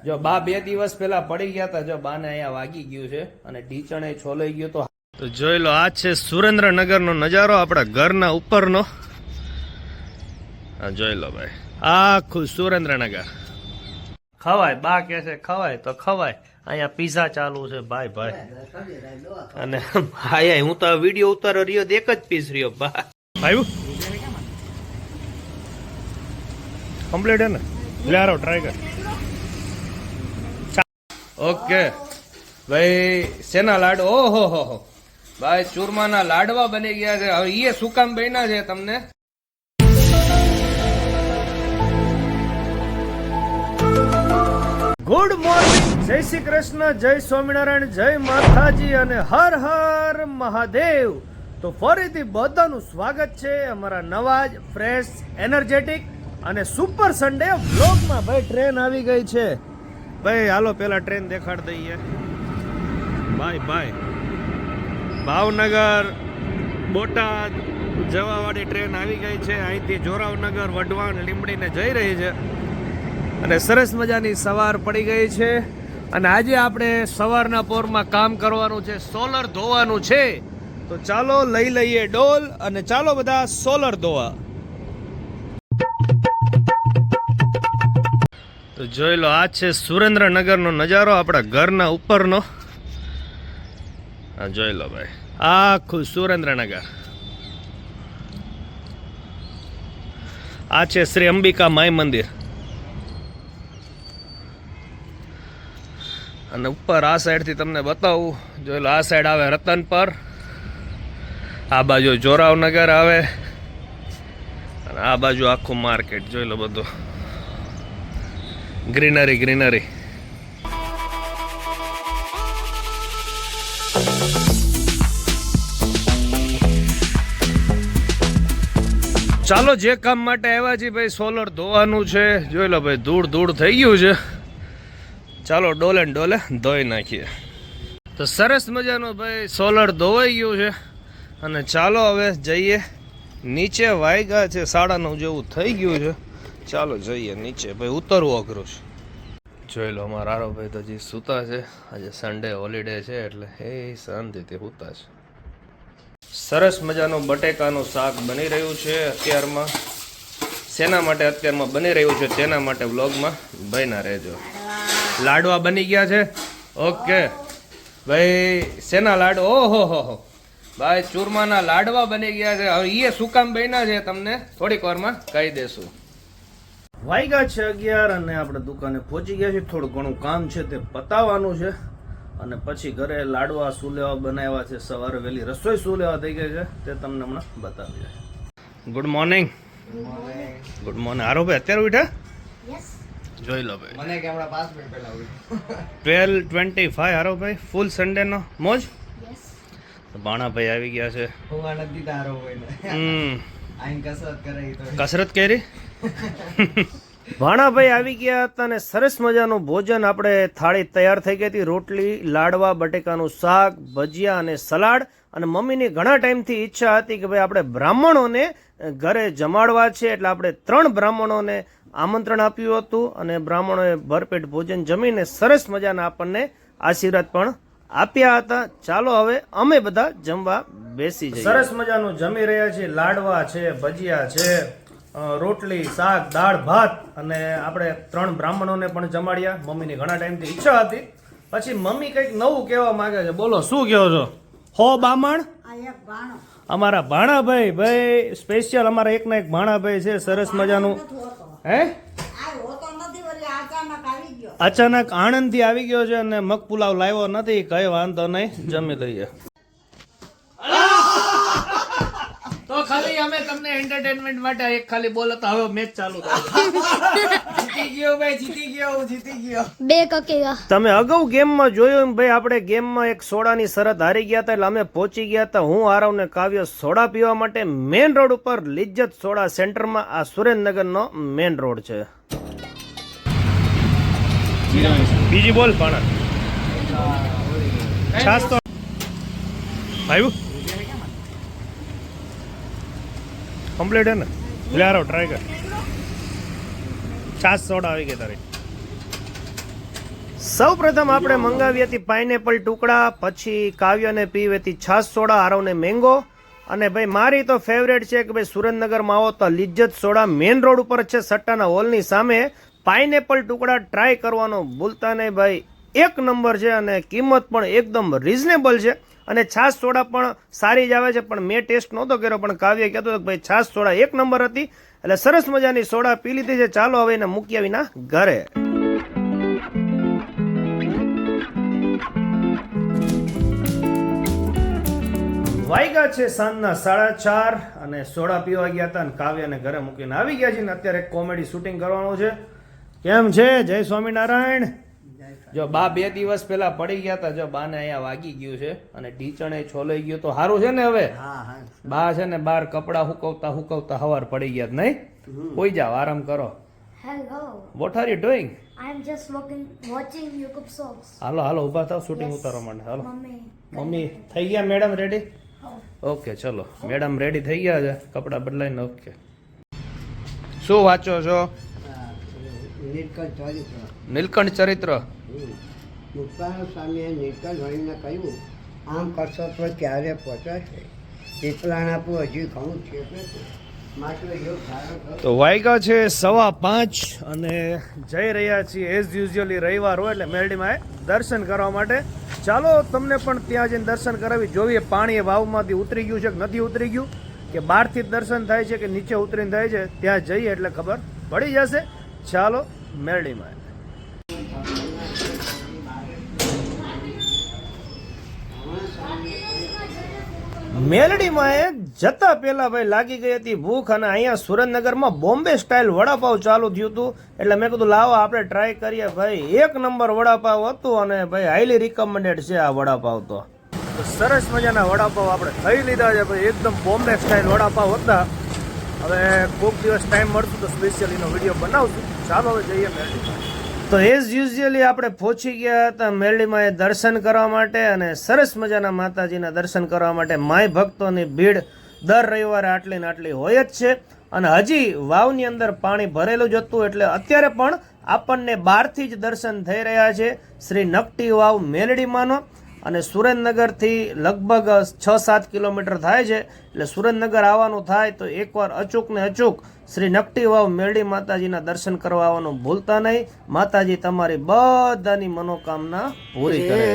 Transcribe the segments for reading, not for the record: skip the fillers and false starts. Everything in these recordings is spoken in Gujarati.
જો બા 2 દિવસ પહેલા પડી ગયા હતા, જો બાને અહીંયા વાગી ગયું છે અને ઢીચણે છોલાઈ ગયો તો જોઈ લો. આ છે સુરેન્દ્રનગરનો નજારો, આપણા ઘરના ઉપરનો. જોઈ લો ભાઈ, આખું સુરેન્દ્રનગર. ખવાય, બા કે છે ખવાય તો ખવાય. અહીંયા પીઝા ચાલુ છે ભાઈ ભાઈ. અને ભાઈ હું તો વિડીયો ઉતારો રહ્યો એક જ પીસ રહ્યો બા. ભાઈ કમ્પ્લીટ હે ને? લે આરો ટ્રાય કર. ઓકે ભાઈ, શેના લાડુ? ઓહો હો હો ભાઈ, ચૂરમાના લાડવા બની ગયા છે. હવે એ શું કામ બન્યા છે તમને? ગુડ મોર્નિંગ, જય શ્રી કૃષ્ણ, જય સ્વામિનારાયણ, જય માતાજી અને હર હર મહાદેવ. તો ફરીથી બધાનું સ્વાગત છે અમારા નવા જ ફ્રેશ, એનર્જેટિક અને સુપર સન્ડે વ્લોગમાં. ભાઈ ટ્રેન આવી ગઈ છે ભાઈ, હાલો પેલા ટ્રેન દેખાડ દઈએ ભાઈ. ભાઈ ભાવનગર બોટાદ જવાવાળી ટ્રેન આવી ગઈ છે. અહીંથી જોરાવનગર, વઢવાણ, લીંબડીને જઈ રહી છે અને સરસ મજાની સવાર પડી ગઈ છે. અને આજે આપણે સવારના પોરમાં કામ કરવાનું છે, સોલર ધોવાનું છે. તો ચાલો લઈ લઈએ ડોલ અને ચાલો બધા સોલર ધોવા. તો જોઈ લો, આ છે સુરેન્દ્રનગરનો નજારો, આપણા ઘરના ઉપરનો. હા જોઈ લો ભાઈ, આખું સુરેન્દ્રનગર. આ છે શ્રી અંબિકા માઈ મંદિર. અને ઉપર આ સાઈડથી તમને બતાવું, જોઈ લો, આ સાઈડ આવે રતનપર, આ બાજુ જોરાવનગર આવે અને આ બાજુ આખું માર્કેટ. જોઈ લો બધું ગ્રીનરી ગ્રીનરી. ચાલો, જે કામ માટે આવ્યા છીએ ભાઈ, સોલર ધોવાનું છે. જોઈ લો ભાઈ, ધૂળ ધૂળ થઈ ગયું છે. ચાલો ડોલે ને ડોલે ધોઈ નાખીએ. તો સરસ મજાનો ભાઈ સોલર ધોવાઈ ગયું છે અને ચાલો હવે જઈએ નીચે. વાગ્યા છે 9:30 જેવું થઈ ગયું છે. ચાલો જઈએ નીચે ભાઈ, ઉતરવું અઘરું છે. જોઈ લો, અમારા આરો ભાઈ તો હજી સૂતા છે. આજે સન્ડે હોલિડે છે એટલે એ શાંતિથી સૂતા છે. સરસ મજાનું બટેકાનું શાક બની રહ્યું છે અત્યારમાં. શેના માટે અત્યારમાં બની રહ્યું છે તેના માટે વ્લોગમાં બન્યા રહેજો. લાડવા બની ગયા છે. ઓકે ભાઈ, શેના લાડુ? ઓહો હો હો ભાઈ, ચૂરમાના લાડવા બની ગયા છે. હવે એ શું કામ બન્યા છે તમને થોડીક વારમાં કહી દેશું. વાગ્યા છે 11 અને આપણે દુકાને પહોંચી ગયા છે. થોડું ઘણું કામ છે તે પતાવવાનું છે અને પછી ઘરે લાડવા શું લેવા બનાવ્યા છે. સવારે વહેલી રસોઈ શું લેવા થઈ ગઈ છે તે તમને હમણાં બતાવીએ. Good morning. Good morning. આરો ભાઈ અત્યારે ઉઠ્યા? જોઈ લો ભાઈ, મને કે હમણાં 5 મિનિટ પહેલા ઉઠ્યો. 12:25. હારો ભાઈ, ફૂલ સન્ડે નો મોજ. ભાણા ભાઈ આવી ગયા છે. કસરત કરી. ભાણાભાઈ આવી ગયા હતા અને સરસ મજાનું ભોજન, આપણે થાળી તૈયાર થઈ ગઈ હતી. રોટલી, લાડવા, બટેકાનું શાક, ભજીયા અને સલાડ. અને મમ્મીની ઘણા ટાઈમથી ઈચ્છા હતી કે ભાઈ આપણે બ્રાહ્મણોને ઘરે જમાડવા છે, એટલે આપણે 3 બ્રાહ્મણોને આમંત્રણ આપ્યું હતું અને બ્રાહ્મણોએ ભરપેટ ભોજન જમીને સરસ મજાના આપણને આશીર્વાદ પણ આપ્યા હતા. ચાલો હવે અમે બધા જમવા બેસી જઈએ. સરસ મજાનું જમી રહ્યા છીએ. લાડવા છે, ભજીયા છે, રોટલી, શાક, દાળ, ભાત અને આપણે 3 બ્રાહ્મણોને પણ જમાડ્યા. મમ્મીની ઘણા ટાઈમથી ઈચ્છા હતી. પછી મમ્મી કંઈક નવું કહેવા માંગે છે. બોલો, શું કહો છો? હો બામણ અમારા ભાણાભાઈ. ભાઈ સ્પેશિયલ અમારા એકના એક ભાણાભાઈ છે, સરસ મજાનું. હે અચાનક આણંદ થી આવી ગયો છે અને મગ પુલાવ લાવ્યો નથી. કઈ વાંધો નહીં, જમી લઈએ. તો ખાલી અમે તમને એન્ટરટેનમેન્ટ માટે એક ખાલી બોલો તો હવે મેચ ચાલુ થાય. જીતી ગયો ભાઈ, જીતી ગયો, હું જીતી ગયો. 2 કકેલા. તમે અગાઉ ગેમમાં જોયું ભાઈ, આપણે ગેમમાં એક સોડાની શરત હારી ગયા હતા એટલે અમે પહોંચી ગયા હતા. હું આરવ ને કાવ્ય સોડા પીવા માટે મેન રોડ ઉપર લિજ્જત સોડા સેન્ટરમાં. આ સુરેન્દ્રનગરનો મેન રોડ છે. બીજી બોલ પાણા છાસ તો આવ્યું કમ્પ્લીટ હે ને? લે આરો ટ્રાય કર. છાસ સોડા આવી ગઈ તારી. સૌ પ્રથમ આપણે મંગાવી હતી પાઇનેપલ ટુકડા, પછી કાવ્યને પીવી હતી છાશ સોડા, આરવને મેંગો, અને ભાઈ મારી તો ફેવરેટ છે કે ભાઈ સુરેન્દ્રનગરમાં આવો તો લિજ્જત સોડા મેન રોડ ઉપર છે, સટ્ટાના હોલની સામે. પાઇનેપલ ટુકડા ટ્રાય કરવાનો ભૂલતા નહીં ભાઈ, એક નંબર છે અને કિંમત પણ એકદમ રિઝનેબલ છે. અને છાશ સોડા પણ સારી જ આવે છે, પણ મેં ટેસ્ટ નહોતો કર્યો, પણ કાવ્ય કહેતો હતો કે ભાઈ છાશ સોડા એક નંબર હતી. એટલે સરસ મજાની સોડા પી લીધી છે. ચાલો હવે એને મૂકી આવીના ઘરે. વાગ્યા છે સાંજના 4:30 અને સોડા પીવા ગયા હતા અને કાવ્યને ઘરે મૂકીને આવી ગયા છે ને અત્યારે એક કોમેડી શૂટિંગ કરવાનું છે. કેમ છે? જય સ્વામિનારાયણ. જો બા 2 દિવસ પહેલા પડી ગયા હતા, જો બાને અહીંયા વાગી ગયું છે અને ઢીચણે છોલાઈ ગયું તો સારું છે ને. હવે બા છે ને બહાર કપડા હુકવતા હવાર પડી ગયા નહીં. કોઈ જાવ, આરામ કરો. Hello. What are you doing? I'm just watching YouTube songs. હાલો ઊભા થાવ, શૂટિંગ ઉતારવા માટે. હાલો મમ્મી થઈ ગયા મેડમ રેડી? ઓકે ચલો, મેડમ રેડી થઈ ગયા છે, કપડા બદલાઈને. ઓકે, શું વાંચો છો? નીલકંઠ ચરિત્ર. મુક્તાનંદ સ્વામીએ નીલકંઠ વળીને કહ્યું, આમ કરશો તો ક્યારે પહોંચાશે? એકલાના તો હજી ઘણું છે. તો વાગ્યા છે 5:15 અને જઈ રહ્યા છીએ એઝ યુઝ્યુઅલી રવિવાર હોય એટલે મેરડીમાં દર્શન કરવા માટે. ચાલો તમને પણ ત્યાં જઈને દર્શન કરાવી જોઈએ પાણી એ વાવમાંથી ઉતરી ગયું છે કે નથી ઉતરી ગયું, કે બહારથી જ દર્શન થાય છે કે નીચે ઉતરીને થાય છે. ત્યાં જઈએ એટલે ખબર પડી જશે. ચાલો મેરડીમાં. મેલડીમાં જતા પહેલા ભાઈ લાગી ગઈ હતી ભૂખ, અને અહીંયા સુરેન્દ્રનગરમાં બોમ્બે સ્ટાઇલ વડાપાવ ચાલુ થયું હતું. એટલે મેં કીધું લાવો આપણે ટ્રાય કરીએ. ભાઈ એક નંબર વડાપાવ હતું અને ભાઈ હાઈલી રિકમેન્ડેડ છે આ વડાપાવ. તો સરસ મજાના વડાપાવ આપણે ખાઈ લીધા છે ભાઈ, એકદમ બોમ્બે સ્ટાઇલ વડાપાવ હતા. હવે કોઈક દિવસ ટાઈમ મળતું તો સ્પેશિયલ એનો વિડીયો બનાવશું. ચાલો હવે જઈએ મેરડીમાં. તો એઝ યુઝ્યુઅલી આપણે પહોંચી ગયા હતા મેરડીમાં દર્શન કરવા માટે, અને સરસ મજાના માતાજીના દર્શન કરવા માટે. માય ભક્તોની ભીડ દર રવિવારે આટલી ને આટલી હોય જ છે. અને હજી વાવની અંદર પાણી ભરેલું જ હતું, એટલે અત્યારે પણ આપણને બહારથી જ દર્શન થઈ રહ્યા છે શ્રી નકટી વાવ મેરડીમાંનો. અને સુરેન્દ્રનગરથી લગભગ 6-7 કિલોમીટર થાય છે. એટલે સુરેન્દ્રનગર આવવાનું થાય તો એકવાર અચૂક ને અચૂક શ્રી નકટી વાવ મેરડી માતાજીના દર્શન કરવા આવવાનું ભૂલતા નહીં. માતાજી તમારી બધાની મનોકામના પૂરી કરે.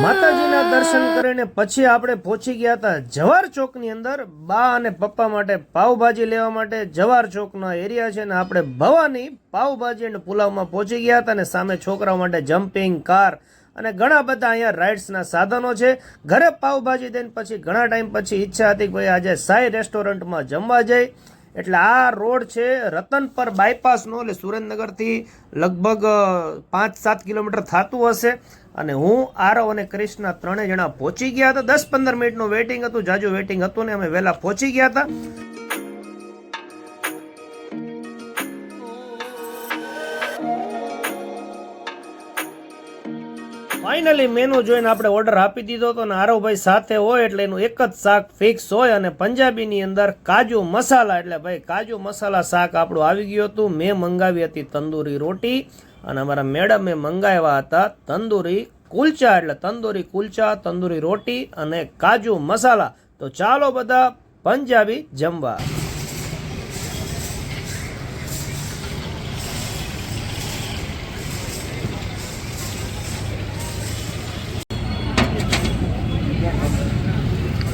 માતાજીના દર્શન કરીને પછી આપણે પહોંચી ગયા હતા જવાહર ચોકની અંદર બા અને પપ્પા માટે પાવભાજી લેવા માટે. જવાહર ચોકનો એરિયા છે ને આપણે ભવાની પાવભાજી અને પુલાવમાં પહોંચી ગયા હતા. અને સામે છોકરાઓ માટે જમ્પિંગ કાર અને ઘણા બધા અહીંયા રાઇડ્સના સાધનો છે. ઘરે પાવભાજી દઈને પછી ઘણા ટાઈમ પછી ઈચ્છા હતી કે ભાઈ આજે સાઈ રેસ્ટોરન્ટમાં જમવા જાય. એટલે આ રોડ છે રતનપર બાયપાસનો, એટલે સુરેન્દ્રનગરથી લગભગ 5-7 કિલોમીટર થતું હશે. અને હું આરવ અને ક્રિષ્ના 3 જણા પહોંચી ગયા હતા. 10-15 મિનિટનું વેઇટિંગ હતું, જાજુ વેઇટિંગ હતું ને અમે વહેલા પહોંચી ગયા હતા. ફાઇનલી મેનુ જોઈને આપણે ઓર્ડર આપી દીધો હતો, અને આરવભાઈ સાથે હોય એટલે એનું એક જ શાક ફિક્સ હોય. અને પંજાબીની અંદર કાજુ મસાલા, એટલે ભાઈ કાજુ મસાલા શાક આપણું આવી ગયું હતું. મેં મંગાવી હતી તંદૂરી રોટી અને અમારા મેડમે મંગાવ્યા હતા તંદૂરી કુલચા. એટલે તંદૂરી કુલચા, તંદૂરી રોટી અને કાજુ મસાલા. તો ચાલો બધા પંજાબી જમવા.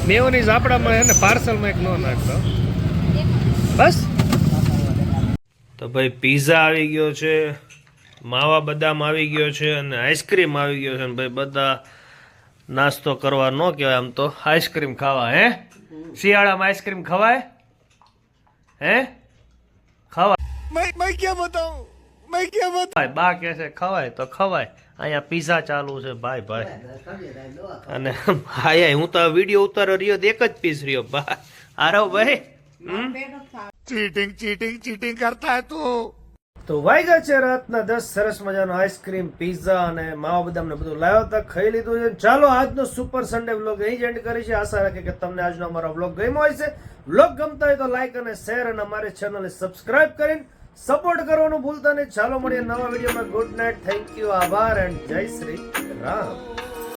મેયોનીઝ આપણામાં એને પાર્સલમાં એક નો નાખતો બસ. તો ભાઈ પીઝા આવી ગયો છે, માવા બદામ આવી ગયો છે અને આઈસ્ક્રીમ આવી ગયો છે. અને ભાઈ બધા નાસ્તો કરવા ન કહેવાય, આમ તો આઈસ્ક્રીમ ખાવા. હે શિયાળામાં આઈસ્ક્રીમ ખવાય? હે ખાવા? मैं क्या बताऊं, ભાઈ બા કે છે ખવાય તો ખવાય, અહીંયા પીઝા ચાલુ છે ભાઈ ભાઈ. અને હા હું તો વિડીયો ઉતારો રહ્યો તો એક જ પીસ રહ્યો બા. આરો ભાઈ चीटिंग करता है तू. તો વાગ્યા છે રાતના 10. સરસ મજાનો આઈસ્ક્રીમ, પીઝા અને માવા બદામ ને બધું લાવ્યો હતા, ખાઈ લીધું છે. ચાલો આજનો સુપર સન્ડે વ્લોગ અહીં જ એન્ડ કરી છે. આશા રાખે કે તમને આજનો અમારો વ્લોગ ગમ્યો હશે. વ્લોગ ગમતા હોય તો લાઈક અને શેર અને અમારી ચેનલને સબસ્ક્રાઇબ કરીને સપોર્ટ કરવાનું ભૂલતા નહીં. ચાલો મળીએ નવા વિડીયોમાં. ગુડ નાઇટ, થેન્ક યુ, આભાર એન્ડ જય શ્રી રામ.